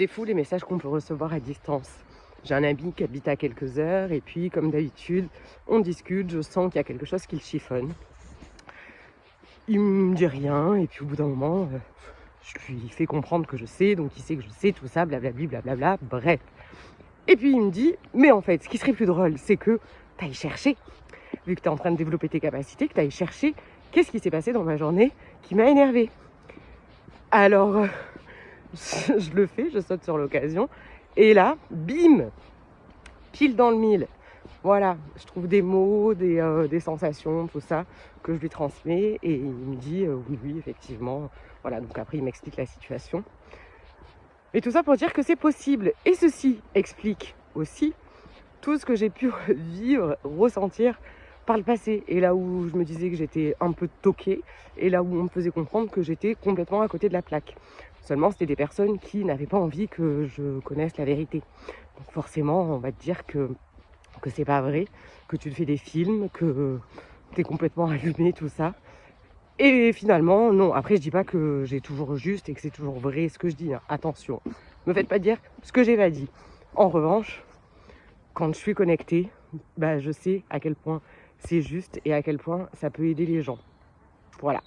C'est fou les messages qu'on peut recevoir à distance. J'ai un ami qui habite à quelques heures et puis comme d'habitude, on discute, je sens qu'il y a quelque chose qui le chiffonne. Il me dit rien et puis au bout d'un moment, je lui fais comprendre que je sais, donc il sait que je sais tout ça, blablabli, blablabla, bref. Et puis il me dit, mais en fait, ce qui serait plus drôle, c'est que tu ailles chercher, vu que tu es en train de développer tes capacités, que tu ailles chercher qu'est-ce qui s'est passé dans ma journée qui m'a énervée. Alors, je le fais, je saute sur l'occasion, et là, bim, pile dans le mille. Voilà, je trouve des mots, des sensations, tout ça, que je lui transmets, et il me dit oui, effectivement. Voilà, donc après il m'explique la situation. Et tout ça pour dire que c'est possible. Et ceci explique aussi tout ce que j'ai pu vivre, ressentir par le passé. Et là où je me disais que j'étais un peu toquée, et là où on me faisait comprendre que j'étais complètement à côté de la plaque. Seulement, c'était des personnes qui n'avaient pas envie que je connaisse la vérité. Donc forcément, on va te dire que c'est pas vrai, que tu te fais des films, que tu es complètement allumé, tout ça. Et finalement, non. Après, je dis pas que j'ai toujours juste et que c'est toujours vrai ce que je dis. Hein. Attention, me faites pas dire ce que j'ai pas dit. En revanche, quand je suis connectée, bah, je sais à quel point c'est juste et à quel point ça peut aider les gens. Voilà.